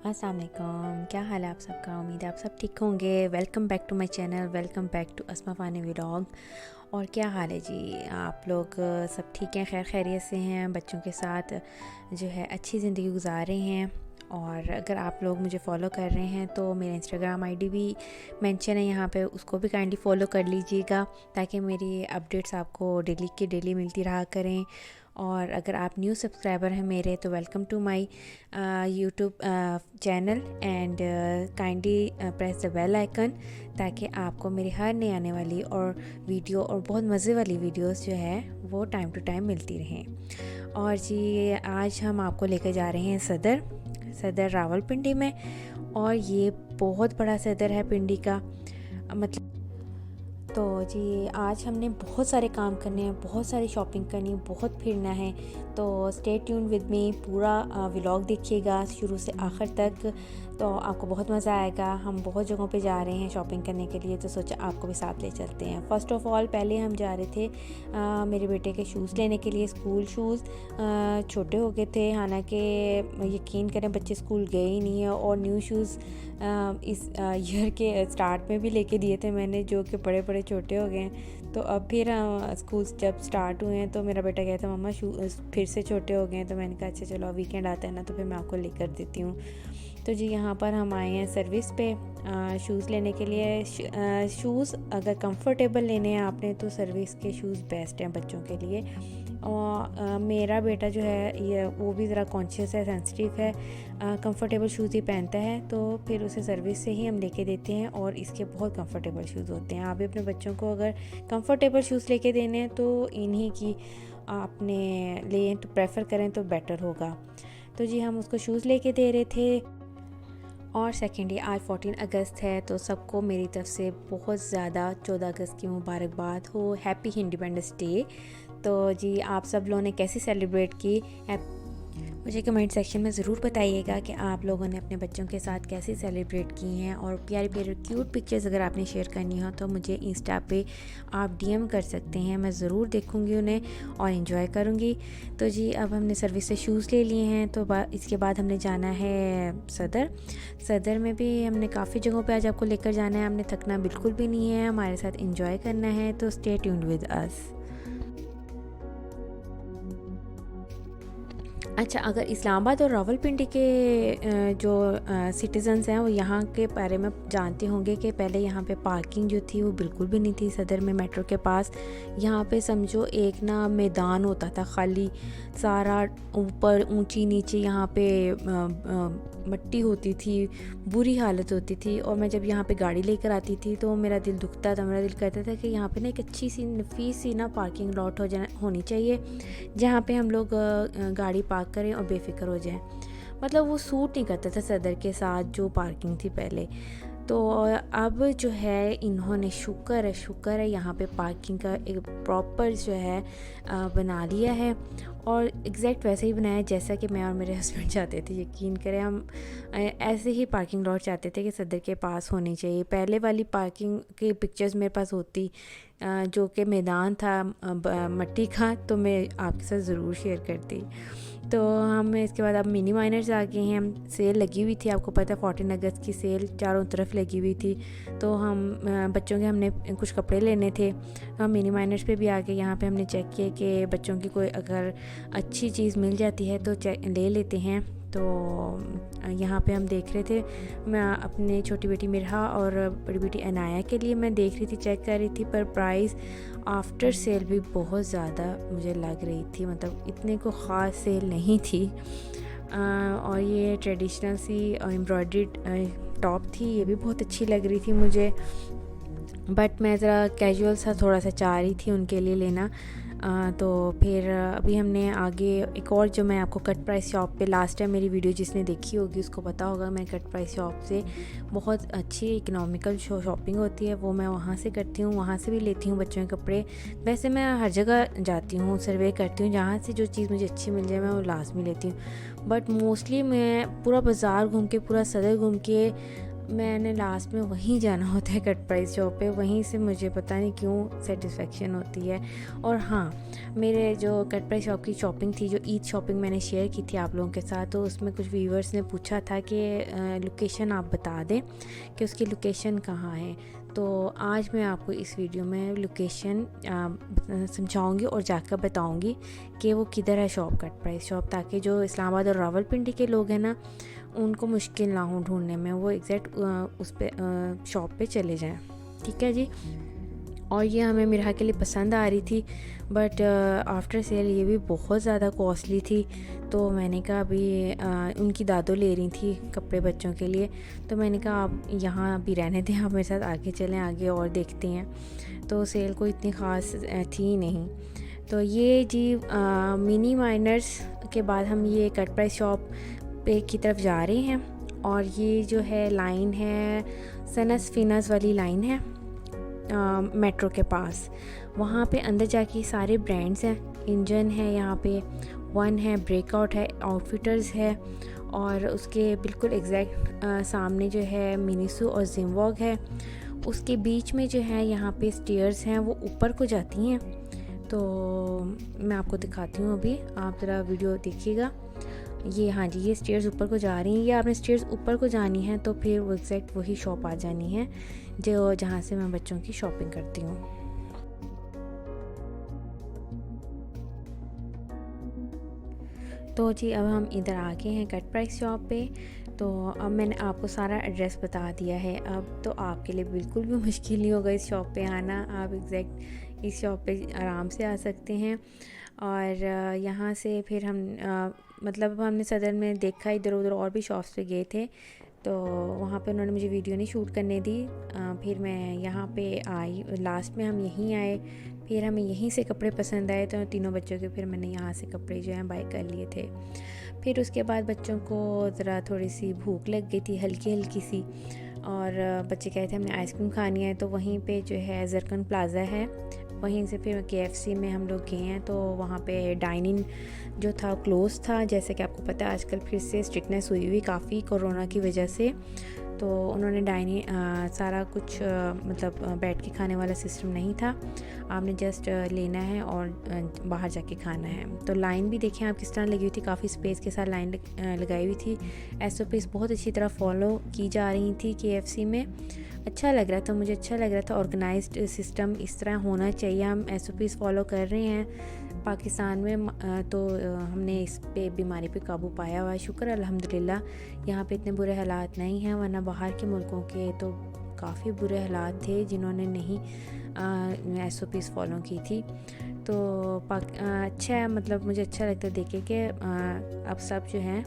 अस्सलाम वालेकुम, क्या हाल है आप सबका। उम्मीद है आप सब ठीक होंगे। Welcome back to my channel, welcome back to Asma Fani vlog. और क्या हाल है जी, आप लोग सब ठीक हैं, खैर खैरियत से हैं, बच्चों के साथ जो है अच्छी ज़िंदगी गुजार रहे हैं। और अगर आप लोग मुझे फ़ॉलो कर रहे हैं तो मेरा इंस्टाग्राम आईडी भी मेंशन है यहाँ पे, उसको भी काइंडली फ़ॉलो कर लीजिएगा ताकि मेरी अपडेट्स आपको डेली की डेली मिलती रहा करें। और अगर आप न्यू सब्सक्राइबर हैं मेरे तो welcome to my YouTube channel and kindly press the bell icon ताकि आपको मेरी हर नई आने वाली और वीडियो और बहुत मज़े वाली वीडियोस जो है वो टाइम टू टाइम मिलती रहें। और जी आज हम आपको लेकर जा रहे हैं सदर रावलपिंडी में। और ये बहुत बड़ा सदर है पिंडी का, मतलब तो जी आज हमने बहुत सारे काम करने हैं, बहुत सारी शॉपिंग करनी है, बहुत फिरना है। तो स्टे ट्यून विद मी, पूरा व्लॉग देखिएगा शुरू से आखिर तक, तो आपको बहुत मज़ा आएगा। हम बहुत जगहों पे जा रहे हैं शॉपिंग करने के लिए, तो सोचा आपको भी साथ ले चलते हैं। फ़र्स्ट ऑफ़ ऑल पहले हम जा रहे थे मेरे बेटे के शूज़ लेने के लिए, स्कूल शूज़। छोटे हो गए थे, हालांकि यकीन करें बच्चे स्कूल गए ही नहीं है। और न्यू शूज़ इस ईयर के स्टार्ट में भी लेके दिए थे मैंने, जो कि बड़े बड़े छोटे हो गए हैं। तो अब फिर स्कूल जब स्टार्ट हुए हैं तो मेरा बेटा कहता था मम्मा शूज़ फिर से छोटे हो गए हैं। तो मैंने कहा अच्छा चलो वीकेंड आता है ना तो फिर मैं आपको लेकर देती हूँ। तो जी यहाँ पर हम आए हैं सर्विस पे शूज़ लेने के लिए। शूज़ अगर कंफर्टेबल लेने हैं आपने तो सर्विस के शूज़ बेस्ट हैं बच्चों के लिए। और मेरा बेटा जो है ये वो भी ज़रा कॉन्शियस है, सेंसिटिव है, कंफर्टेबल शूज़ ही पहनता है, तो फिर उसे सर्विस से ही हम लेके देते हैं। और इसके बहुत कंफर्टेबल शूज़ होते हैं। आप भी अपने बच्चों को अगर कंफर्टेबल शूज़ लेके देने हैं तो इन्हीं की आपने लें तो प्रेफर करें तो बेटर होगा। तो जी हम उसको शूज़ लेके दे रहे थे। और सेकेंडली आज 14 अगस्त है, तो सबको मेरी तरफ से बहुत ज़्यादा 14 अगस्त की मुबारकबाद हो, हैप्पी इंडिपेंडेंस डे। तो जी आप सब लोगों ने कैसे सेलिब्रेट की, मुझे कमेंट सेक्शन में ज़रूर बताइएगा कि आप लोगों ने अपने बच्चों के साथ कैसे सेलिब्रेट की हैं। और प्यारी प्यारी क्यूट पिक्चर्स अगर आपने शेयर करनी हो तो मुझे इंस्टा पे आप डीएम कर सकते हैं, मैं ज़रूर देखूँगी उन्हें और इन्जॉय करूँगी। तो जी अब हमने सर्विस से शूज़ ले लिए हैं, तो इसके बाद हमने जाना है सदर में भी हमने काफ़ी जगहों पे आज आपको लेकर जाना है। हमने थकना बिल्कुल भी नहीं है, हमारे साथ इन्जॉय करना है, तो स्टे ट्यून्ड विद अस। अच्छा, अगर इस्लामाबाद और रावलपिंडी के जो सिटीज़न्स हैं वो यहाँ के बारे में जानते होंगे कि पहले यहाँ पे पार्किंग जो थी वो बिल्कुल भी नहीं थी सदर में मेट्रो के पास। यहाँ पे समझो एक ना मैदान होता था खाली, सारा ऊपर ऊंची नीचे यहाँ पे मट्टी होती थी, बुरी हालत होती थी। और मैं जब यहाँ पे गाड़ी लेकर आती थी तो मेरा दिल दुखता था, मेरा दिल कहता था कि यहाँ पे ना एक अच्छी सी नफीस सी ना पार्किंग लॉट होनी चाहिए जहाँ पे हम लोग गाड़ी पार्क करें और बेफिक्र हो जाएं। मतलब वो सूट नहीं करता था सदर के साथ जो पार्किंग थी पहले। तो अब जो है इन्होंने शुक्र है यहाँ पे पार्किंग का एक प्रॉपर जो है बना लिया है। और एग्जैक्ट वैसे ही बनाया जैसा कि मैं और मेरे हस्बैंड चाहते थे। यकीन करें हम ऐसे ही पार्किंग लॉट चाहते थे कि सदर के पास होनी चाहिए। पहले वाली पार्किंग की पिक्चर्स मेरे पास होती जो कि मैदान था मट्टी का, तो मैं आपके साथ ज़रूर शेयर करती। तो हम इसके बाद अब मिनी माइनर्स आ गए हैं, सेल लगी हुई थी, आपको पता है 14 अगस्त की सेल चारों तरफ लगी हुई थी। तो हम बच्चों के हमने कुछ कपड़े लेने थे, तो हम मिनी माइनर्स पे भी आ गए। यहाँ पे हमने चेक किया कि बच्चों की कोई अगर अच्छी चीज़ मिल जाती है तो ले लेते हैं। तो यहाँ पे हम देख रहे थे, मैं अपने छोटी बेटी मिरहा और बड़ी बेटी अनाया के लिए मैं देख रही थी, चेक कर रही थी, पर प्राइस आफ्टर सेल भी बहुत ज़्यादा मुझे लग रही थी, मतलब इतने को ख़ास सेल नहीं थी। और ये ट्रेडिशनल सी एम्ब्रॉयड्रीड टॉप थी, ये भी बहुत अच्छी लग रही थी मुझे, बट मैं ज़रा कैजुअल सा थोड़ा सा चाह रही थी उनके लिए लेना। तो फिर अभी हमने आगे एक और, जो मैं आपको कट प्राइस शॉप पे, लास्ट टाइम मेरी वीडियो जिसने देखी होगी उसको पता होगा, मैं कट प्राइस शॉप से बहुत अच्छी इकोनॉमिकल शॉपिंग होती है, वो मैं वहाँ से करती हूँ, वहाँ से भी लेती हूँ बच्चों के कपड़े। वैसे मैं हर जगह जाती हूँ, सर्वे करती हूँ, जहाँ से जो चीज़ मुझे अच्छी मिल जाए मैं वो लाजमी लेती हूँ। बट मोस्टली मैं पूरा बाज़ार घूम के, पूरा सदर घूम के, मैंने लास्ट में वहीं जाना होता है कट प्राइस शॉप पे, वहीं से मुझे पता नहीं क्यों सेटिस्फेक्शन होती है। और हाँ, मेरे जो कट प्राइस शॉप की शॉपिंग थी, जो ईद शॉपिंग मैंने शेयर की थी आप लोगों के साथ, तो उसमें कुछ व्यूवर्स ने पूछा था कि लोकेशन आप बता दें कि उसकी लोकेशन कहाँ है। तो आज मैं आपको इस वीडियो में लोकेशन समझाऊंगी और जाकर बताऊंगी कि वो किधर है शॉप, कट प्राइस शॉप, ताकि जो इस्लामाबाद और रावलपिंडी के लोग हैं ना, उनको मुश्किल ना हो ढूंढने में, वो एग्जैक्ट उस पे शॉप पे चले जाएं। ठीक है जी। और ये हमें मिराह के लिए पसंद आ रही थी, बट आफ्टर सेल ये भी बहुत ज़्यादा कॉस्टली थी। तो मैंने कहा अभी उनकी दादो ले रही थी कपड़े बच्चों के लिए, तो मैंने कहा आप यहाँ अभी रहने दें, आप मेरे साथ आगे चलें, आगे और देखते हैं। तो सेल कोई इतनी ख़ास थी नहीं। तो ये जी मिनी माइनर्स के बाद हम ये कट प्राइस शॉप पे की तरफ जा रहे हैं। और ये जो है लाइन है सनस फिनस वाली लाइन है, मेट्रो के पास। वहाँ पे अंदर जाके सारे ब्रांड्स हैं। इंजन है यहाँ पे, वन है, ब्रेकआउट है, आउटफिटर्स है, और उसके बिल्कुल एग्जैक्ट सामने जो है मिनीसू और जिमवॉग है। उसके बीच में जो है यहाँ पे स्टेयर्स हैं, वो ऊपर को जाती हैं। तो मैं आपको दिखाती हूँ, अभी आप ज़रा वीडियो देखिएगा। ये हाँ जी, ये स्टेयर्स ऊपर को जा रही हैं। ये आपने स्टेयर्स ऊपर को जानी है तो फिर वो एग्जैक्ट वही शॉप आ जानी है जो जहाँ से मैं बच्चों की शॉपिंग करती हूँ। तो जी अब हम इधर आ गए हैं कट प्राइस शॉप पे। तो अब मैंने आपको सारा एड्रेस बता दिया है। अब तो आपके लिए बिल्कुल भी मुश्किल नहीं होगा इस शॉप पे आना। आप एग्जैक्ट इस शॉप पे आराम से आ सकते हैं। और यहाँ से फिर हम मतलब हमने सदर में देखा, इधर उधर और भी शॉप्स पे गए थे, तो वहाँ पे उन्होंने मुझे वीडियो नहीं शूट करने दी। फिर मैं यहाँ पे आई, लास्ट में हम यहीं आए। फिर हमें यहीं से कपड़े पसंद आए, तो तीनों बच्चों के फिर मैंने यहाँ से कपड़े जो हैं बाय कर लिए थे। फिर उसके बाद बच्चों को ज़रा थोड़ी सी भूख लग गई थी, हल्की हल्की सी, और बच्चे कहे थे हमने आइसक्रीम खानी है। तो वहीं पे जो है जरकन प्लाज़ा है, वहीं से फिर KFC में हम लोग गए हैं। तो वहाँ पे डाइनिंग जो था क्लोज़ था। जैसे कि आपको पता है आजकल फिर से स्ट्रिक्टनेस हुई हुई काफ़ी कोरोना की वजह से। तो उन्होंने डाइनिंग सारा कुछ मतलब बैठ के खाने वाला सिस्टम नहीं था। आपने जस्ट लेना है और बाहर जाके खाना है। तो लाइन भी देखें आप किस तरह लगी हुई थी, काफ़ी स्पेस के साथ लाइन लगाई हुई थी। SOPs बहुत अच्छी तरह फॉलो की जा रही थी KFC में। अच्छा लग रहा था, मुझे अच्छा लग रहा था। ऑर्गेनाइज्ड सिस्टम इस तरह होना चाहिए। हम SOPs फॉलो कर रहे हैं पाकिस्तान में, तो हमने इस पे बीमारी पे काबू पाया हुआ है, शुक्र अल्हम्दुलिल्लाह। यहाँ पे इतने बुरे हालात नहीं हैं, वरना बाहर के मुल्कों के तो काफ़ी बुरे हालात थे जिन्होंने नहीं SOPs फॉलो की थी। तो अच्छा है, मतलब मुझे अच्छा लगता है देखे कि अब सब जो हैं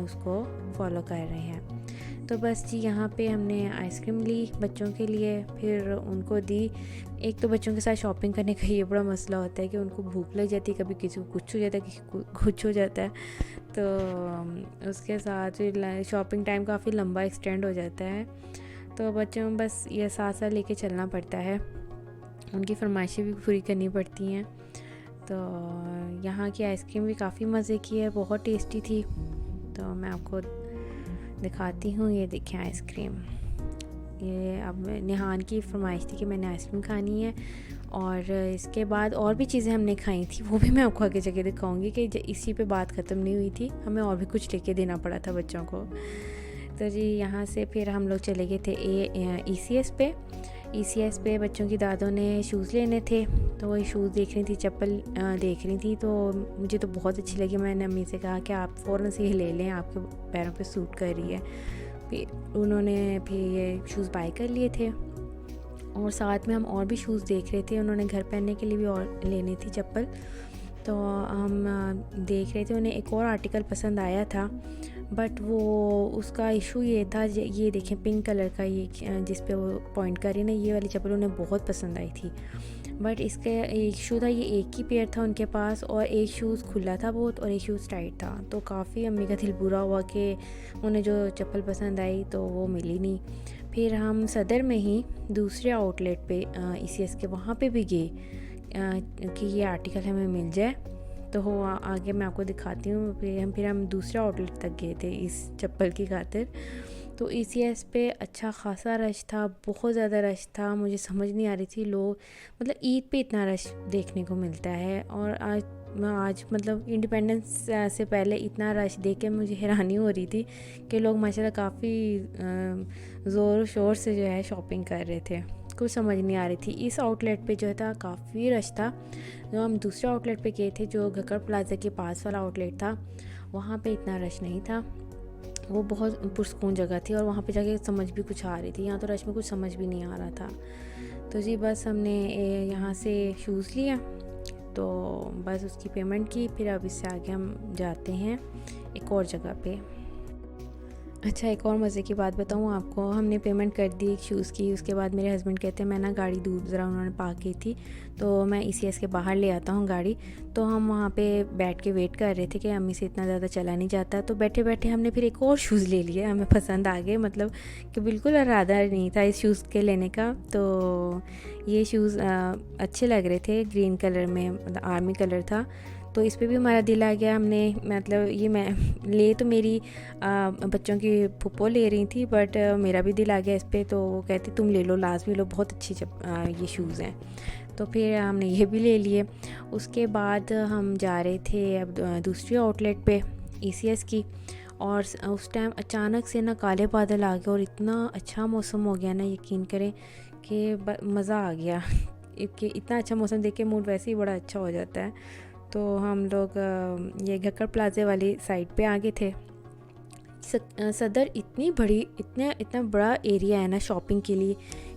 उसको फॉलो कर रहे हैं। तो बस जी यहाँ पे हमने आइसक्रीम ली बच्चों के लिए, फिर उनको दी। एक तो बच्चों के साथ शॉपिंग करने का ये बड़ा मसला होता है कि उनको भूख लग जाती है, कभी किसी को कुछ हो जाता है, किसी को कुछ हो जाता है। तो उसके साथ फिर शॉपिंग टाइम काफ़ी लंबा एक्सटेंड हो जाता है। तो बच्चों में बस ये साथ साथ लेके चलना पड़ता है, उनकी फरमाइशें भी पूरी करनी पड़ती हैं। तो यहाँ की आइसक्रीम भी काफ़ी मज़े की है, बहुत टेस्टी थी। तो मैं आपको दिखाती हूँ, ये देखें आइसक्रीम। ये अब निहान की फरमाइश थी कि मैंने आइसक्रीम खानी है। और इसके बाद और भी चीज़ें हमने खाई थी, वो भी मैं आपको आगे जगह दिखाऊंगी कि इसी पे बात ख़त्म नहीं हुई थी, हमें और भी कुछ लेके देना पड़ा था बच्चों को। तो जी यहाँ से फिर हम लोग चले गए थे ECS पे बच्चों की दादों ने शूज़ लेने थे। तो वही शूज़ देख रही थी, चप्पल देख रही थी। तो मुझे तो बहुत अच्छी लगी। मैंने अम्मी से कहा कि आप फ़ौरन से ये ले लें, आपके पैरों पे सूट कर रही है। फिर उन्होंने फिर ये शूज़ बाय कर लिए थे। और साथ में हम और भी शूज़ देख रहे थे, उन्होंने घर पहनने के लिए भी और लेनी थी चप्पल। तो हम देख रहे थे, उन्हें एक और आर्टिकल पसंद आया था, बट वो उसका इशू ये था, ये देखें पिंक कलर का, ये जिस पे वो पॉइंट कर रही ना, ये वाली चप्पल उन्हें बहुत पसंद आई थी। बट इसका इशू था, ये एक ही पेयर था उनके पास, और एक शूज़ खुला था बहुत और एक शूज़ टाइट था। तो काफ़ी अम्मी का दिल बुरा हुआ कि उन्हें जो चप्पल पसंद आई तो वो मिली नहीं। फिर हम सदर में ही दूसरे आउटलेट पे ECS के वहाँ पे भी गए कि ये आर्टिकल हमें मिल जाए। तो हो आगे मैं आपको दिखाती हूँ। फिर हम दूसरे आउटलेट तक गए थे इस चप्पल की खातिर। तो ईसीएस पे अच्छा खासा रश था, बहुत ज़्यादा रश था। मुझे समझ नहीं आ रही थी लोग, मतलब ईद पे इतना रश देखने को मिलता है और आज मतलब इंडिपेंडेंस से पहले इतना रश देख के मुझे हैरानी हो रही थी कि लोग माशाल्लाह काफ़ी ज़ोर शोर से जो है शॉपिंग कर रहे थे। कुछ समझ नहीं आ रही थी। इस आउटलेट पे जो था काफ़ी रश था। जो हम दूसरे आउटलेट पे गए थे, जो घक्कड़ प्लाजा के पास वाला आउटलेट था, वहाँ पे इतना रश नहीं था। वो बहुत पुरस्कून जगह थी और वहाँ पे जाके समझ भी कुछ आ रही थी। यहाँ तो रश में कुछ समझ भी नहीं आ रहा था। तो जी बस हमने यहाँ से शूज़ लिया, तो बस उसकी पेमेंट की, फिर अब इससे आगे हम जाते हैं एक और जगह पे। अच्छा, एक और मज़े की बात बताऊँ आपको। हमने पेमेंट कर दी शूज़ की। उसके बाद मेरे हस्बैंड कहते हैं मैं ना गाड़ी दूर ज़रा उन्होंने पार्क की थी, तो मैं ईसीएस के बाहर ले आता हूँ गाड़ी। तो हम वहाँ पे बैठ के वेट कर रहे थे कि अम्मी से इतना ज़्यादा चला नहीं जाता। तो बैठे बैठे हमने फिर एक और शूज़ ले लिए, हमें पसंद आ गए, मतलब कि बिल्कुल इरादा नहीं था इस शूज़ के लेने का। तो ये शूज़ अच्छे लग रहे थे, ग्रीन कलर में, मतलब आर्मी कलर था। तो इस पे भी हमारा दिल आ गया। हमने मतलब ये मैं ले तो मेरी बच्चों की फुप्पो ले रही थी, बट मेरा भी दिल आ गया इस पे। तो वो कहती तुम ले लो, लाजमी लो, बहुत अच्छी ये शूज़ हैं। तो फिर हमने ये भी ले लिए। उसके बाद हम जा रहे थे अब दूसरी आउटलेट पे ईसीएस की, और उस टाइम अचानक से ना काले बादल आ गए और इतना अच्छा मौसम हो गया ना, यकीन करें कि मज़ा आ गया कि इतना अच्छा मौसम देख के मूड वैसे ही बड़ा अच्छा हो जाता है। तो हम लोग ये घक्कड़ प्लाजे वाली साइड पे आ गए थे। सदर इतनी बड़ी, इतना बड़ा एरिया है ना शॉपिंग के लिए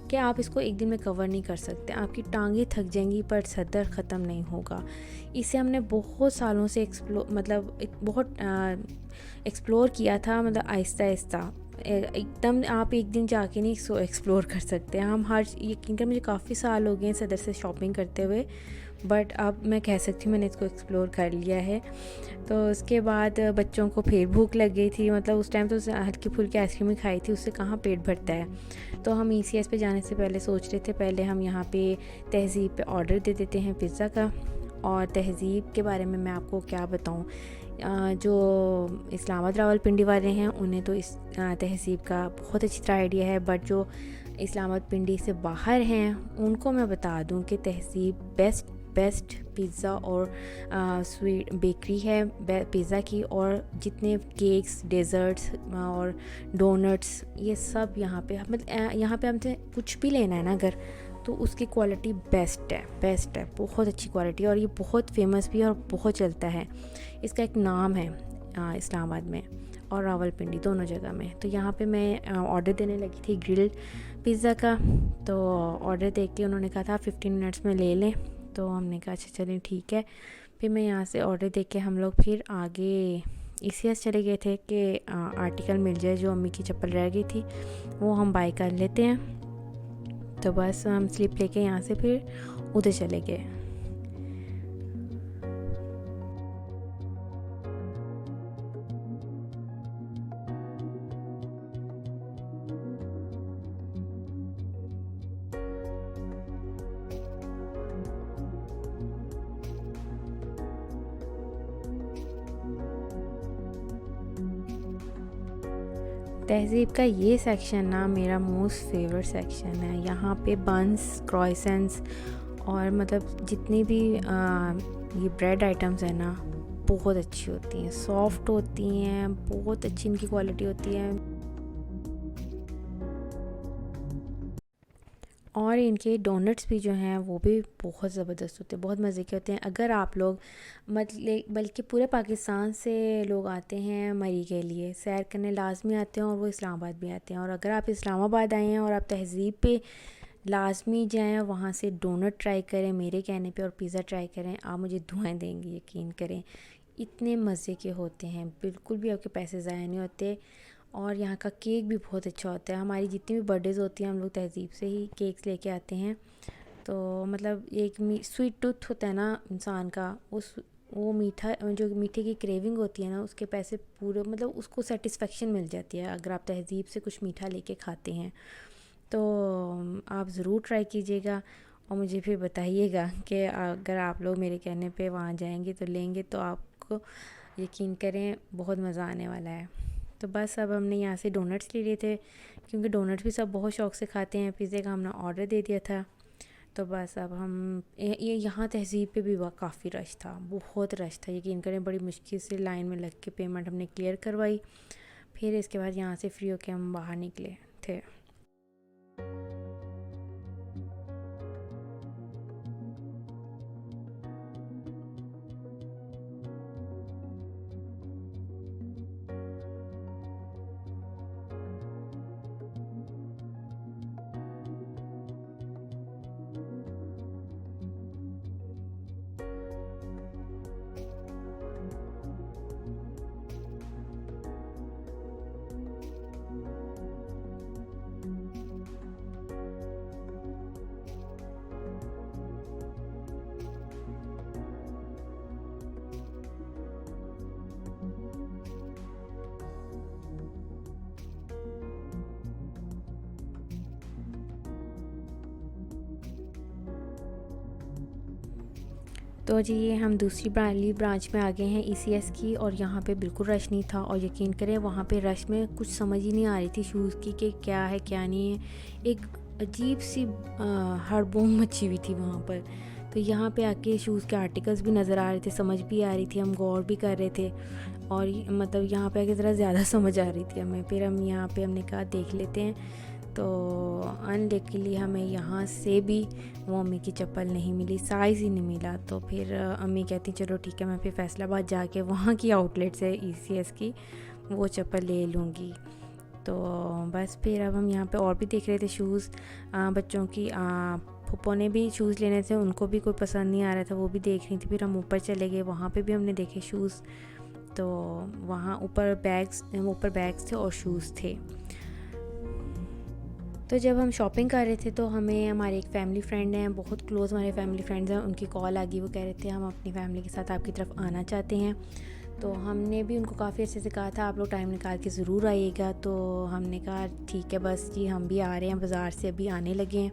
कि आप इसको एक दिन में कवर नहीं कर सकते। आपकी टांगें थक जाएंगी, पर सदर ख़त्म नहीं होगा। इसे हमने बहुत सालों से बहुत एक्सप्लोर किया था, मतलब आहिस्ता आहिस्ता। एकदम आप एक दिन जाके नहीं इसको एक्सप्लोर कर सकते। हम हर यकीन कर मुझे काफ़ी साल हो गए हैं सदर से शॉपिंग करते हुए, बट अब मैं कह सकती हूँ मैंने इसको एक्सप्लोर कर लिया है। तो उसके बाद बच्चों को फिर भूख लग गई थी, मतलब उस टाइम तो हल्की फुल्की आइसक्रीम ही खाई थी, उससे कहाँ पेट भरता है। तो हम ईसीएस पे जाने से पहले सोच रहे थे पहले हम यहाँ पे तहज़ीब पे ऑर्डर दे देते हैं पिज़्ज़ा का। और तहज़ीब के बारे में मैं आपको क्या बताऊँ, जो इस्लामाबाद रावलपिंडी वाले हैं उन्हें तो इस तहज़ीब का बहुत अच्छी तरह आइडिया है, बट जो इस्लामाबाद पिंडी से बाहर हैं उनको मैं बता दूं कि तहज़ीब बेस्ट पिज़्ज़ा और स्वीट बेकरी है पिज़्ज़ा की, और जितने केक्स, डेज़र्ट्स और डोनट्स, ये सब यहाँ पे, मतलब यहाँ पे हमसे कुछ भी लेना है ना अगर, तो उसकी क्वालिटी बेस्ट है, बहुत अच्छी क्वालिटी। और ये बहुत फेमस भी है और बहुत चलता है। इसका एक नाम है इस्लामाबाद में और रावलपिंडी दोनों जगह में। तो यहाँ पे मैं ऑर्डर देने लगी थी ग्रिल्ड पिज़्ज़ा का। तो ऑर्डर दे के उन्होंने कहा था 15 मिनट्स में ले लें। तो हमने कहा अच्छा चलें ठीक है। फिर मैं यहाँ से ऑर्डर दे के हम लोग फिर आगे ईसीएस चले गए थे कि आर्टिकल मिल जाए, जो अम्मी की चप्पल रह गई थी वो हम बाय कर लेते हैं। तो बस हम स्लिप लेके यहाँ से फिर उधर चले गए। तहज़ीब का ये सेक्शन ना मेरा मोस्ट फेवरेट सेक्शन है। यहाँ पे बंस, क्रॉइसेंट्स और मतलब जितनी भी ये ब्रेड आइटम्स हैं ना, बहुत अच्छी होती हैं, सॉफ्ट होती हैं, बहुत अच्छी इनकी क्वालिटी होती है। और इनके डोनट्स भी जो हैं वो भी बहुत ज़बरदस्त होते हैं, बहुत मज़े के होते हैं। अगर आप लोग मतलब बल्कि पूरे पाकिस्तान से लोग आते हैं मरी के लिए सैर करने, लाजमी आते हैं, और वो इस्लामाबाद भी आते हैं। और अगर आप इस्लामाबाद आए हैं और आप तहज़ीब पे लाजमी जाएं, वहाँ से डोनट ट्राई करें मेरे कहने पे, और पिज़्ज़ा ट्राई करें, आप मुझे दुआएं देंगे, यकीन करें। इतने मज़े के होते हैं, बिल्कुल भी आपके पैसे ज़ाया नहीं होते। और यहाँ का केक भी बहुत अच्छा होता है। हमारी जितनी भी बर्थडेज़ होती हैं हम लोग तहज़ीब से ही केक्स लेके आते हैं। तो मतलब एक स्वीट टूथ होता है ना इंसान का, उस वो मीठा, जो मीठे की क्रेविंग होती है ना, उसके पैसे पूरे, मतलब उसको सेटिस्फेक्शन मिल जाती है अगर आप तहज़ीब से कुछ मीठा लेके खाते हैं। तो आप ज़रूर ट्राई कीजिएगा और मुझे फिर बताइएगा कि अगर आप लोग मेरे कहने पे वहाँ जाएंगे तो लेंगे, तो आपको यकीन करें बहुत मज़ा आने वाला है। तो बस अब हमने यहाँ से डोनट्स ले लिए थे, क्योंकि डोनट्स भी सब बहुत शौक़ से खाते हैं। पिज़्ज़े का हमने ऑर्डर दे दिया था। तो बस अब हम ये यहाँ तहज़ीब पे भी काफ़ी रश था, बहुत रश था, यकीन करें। बड़ी मुश्किल से लाइन में लग के पेमेंट हमने क्लियर करवाई। फिर इसके बाद यहाँ से फ्री होके हम बाहर निकले थे। तो जी ये हम दूसरी ब्रांच में आ गए हैं ECS की, और यहाँ पे बिल्कुल रश नहीं था। और यकीन करें वहाँ पे रश में कुछ समझ ही नहीं आ रही थी शूज़ की कि क्या है क्या नहीं है। एक अजीब सी हड़बोंग मची हुई थी वहाँ पर। तो यहाँ पे आके शूज़ के आर्टिकल्स भी नज़र आ रहे थे, समझ भी आ रही थी, हम गौर भी कर रहे थे। और मतलब यहाँ पे आके ज़रा ज़्यादा समझ आ रही थी हमें। फिर हम यहाँ पे हमने कहा देख लेते हैं। तो अनलकीली हमें यहाँ से भी वो अम्मी की चप्पल नहीं मिली, साइज़ ही नहीं मिला। तो फिर अम्मी कहती चलो ठीक है, मैं फिर फैसलाबाद जाके वहाँ की आउटलेट से ECS की वो चप्पल ले लूँगी। तो बस फिर अब हम यहाँ पे और भी देख रहे थे शूज़ बच्चों की। फूफो ने भी शूज़ लेने थे, उनको भी कोई पसंद नहीं आ रहा था, वो भी देख रही थी। फिर हम ऊपर चले गए, वहाँ पे भी हमने देखे शूज़। तो वहाँ ऊपर बैग्स थे और शूज़ थे। तो जब हम शॉपिंग कर रहे थे तो हमें हमारे एक फ़ैमिली फ्रेंड हैं, बहुत क्लोज़ हमारे फ़ैमिली फ्रेंड्स हैं, उनकी कॉल आ गई। वो कह रहे थे हम अपनी फ़ैमिली के साथ आपकी तरफ आना चाहते हैं। तो हमने भी उनको काफ़ी अच्छे से कहा था आप लोग टाइम निकाल के ज़रूर आइएगा। तो हमने कहा ठीक है बस जी, हम भी आ रहे हैं, बाज़ार से अभी आने लगे हैं।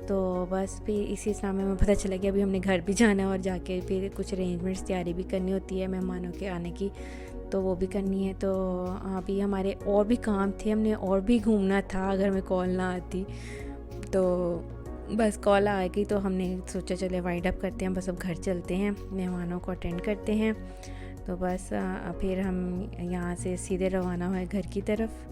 तो बस फिर इसी समय में पता चला कि अभी हमने घर भी जाना है और जाके फिर कुछ अरेंजमेंट्स तैयारी भी करनी होती है मेहमानों के आने की, तो वो भी करनी है। तो अभी हमारे और भी काम थे, हमने और भी घूमना था अगर मैं कॉल ना आती। तो बस कॉल आ गई तो हमने सोचा चले वाइंड अप करते हैं, बस अब घर चलते हैं, मेहमानों को अटेंड करते हैं। तो बस फिर हम यहाँ से सीधे रवाना हुए घर की तरफ।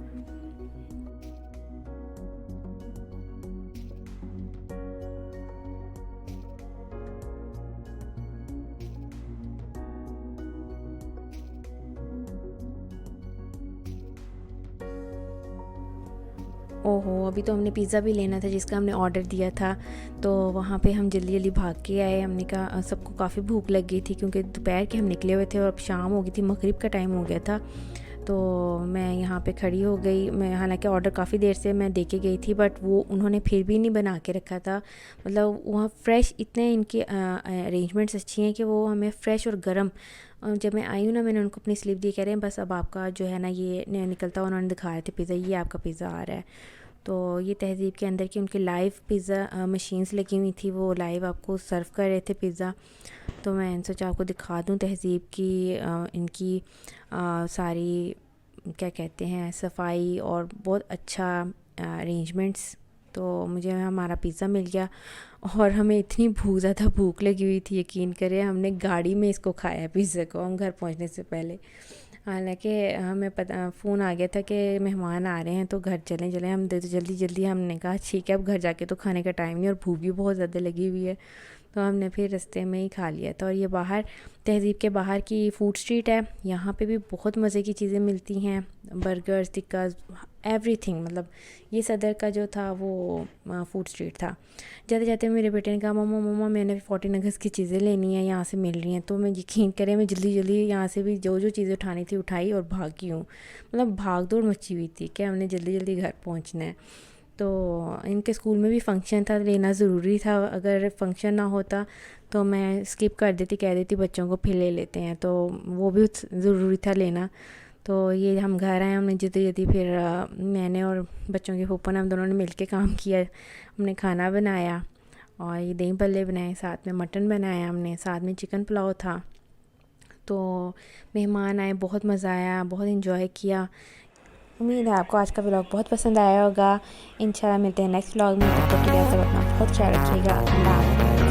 ओहो, अभी तो हमने पिज़्ज़ा भी लेना था जिसका हमने ऑर्डर दिया था। तो वहाँ पे हम जल्दी जल्दी भाग के आए। हमने कहा सबको काफ़ी भूख लग गई थी क्योंकि दोपहर के हम निकले हुए थे और अब शाम हो गई थी, मगरिब का टाइम हो गया था। तो मैं यहाँ पे खड़ी हो गई। मैं हालांकि ऑर्डर काफ़ी देर से मैं दे के गई थी, बट वो उन्होंने फिर भी नहीं बना के रखा था। मतलब वहाँ फ़्रेश इतने इनके अरेंजमेंट्स अच्छी हैं कि वो हमें फ़्रेश और गर्म। जब मैं आई हूँ ना, मैंने उनको अपनी स्लिप दी, कह रहे हैं बस अब आपका जो है ना ये निकलता हुआ उन्होंने दिखाया था पिज़्ज़ा, ये आपका पिज़्ज़ा आ रहा है। तो ये तहज़ीब के अंदर की उनकी लाइव पिज़्ज़ा मशीन्स लगी हुई थी, वो लाइव आपको सर्व कर रहे थे पिज़्ज़ा। तो मैं सोचा आपको दिखा दूँ तहज़ीब की इनकी सारी क्या कहते हैं सफाई और बहुत अच्छा अरेंजमेंट्स। तो मुझे हमारा पिज़्ज़ा मिल गया और हमें इतनी ज़्यादा भूख लगी हुई थी, यकीन करें हमने गाड़ी में इसको खाया पिज़्ज़ा को, हम घर पहुंचने से पहले। हालांकि हमें पता फ़ोन आ गया था कि मेहमान आ रहे हैं तो घर चलें हम तो जल्दी जल्दी हमने कहा ठीक है अब घर जाके तो खाने का टाइम नहीं और भूख भी बहुत ज़्यादा लगी हुई है। तो हमने फिर रास्ते में ही खा लिया था। और ये बाहर तहज़ीब के बाहर की फ़ूड स्ट्रीट है, यहाँ पे भी बहुत मज़े की चीज़ें मिलती हैं, बर्गर्स, टिक्का, एवरीथिंग। मतलब ये सदर का जो था वो फ़ूड स्ट्रीट था। जाते जाते मेरे बेटे ने कहा मम्मा मैंने 14 अगस्त की चीज़ें लेनी है, यहाँ से मिल रही हैं। तो मैं यकीन करें मैं जल्दी जल्दी यहाँ से भी जो चीज़ें उठानी थी उठाई और भागी हूँ। मतलब भाग दौड़ मची हुई थी कि हमने जल्दी जल्दी घर पहुँचना है। तो इनके स्कूल में भी फ़ंक्शन था, लेना ज़रूरी था। अगर फ़ंक्शन ना होता तो मैं स्किप कर देती, कह देती बच्चों को फिर ले लेते हैं, तो वो भी ज़रूरी था लेना। तो ये हम घर आए, हमने जल्दी जल्दी फिर मैंने और बच्चों के फूफा ने, हम दोनों ने मिलके काम किया। हमने खाना बनाया और ये दही भल्ले बनाए, साथ में मटन बनाया हमने, साथ में चिकन पुलाव था। तो मेहमान आए, बहुत मज़ा आया, बहुत इन्जॉय किया। उम्मीद है आपको आज का व्लॉग बहुत पसंद आया होगा। इंशाल्लाह मिलते हैं नेक्स्ट व्लॉग में। तब तक के लिए अपना बहुत ख्याल रखिएगा। अल्लाह हाफ़िज़।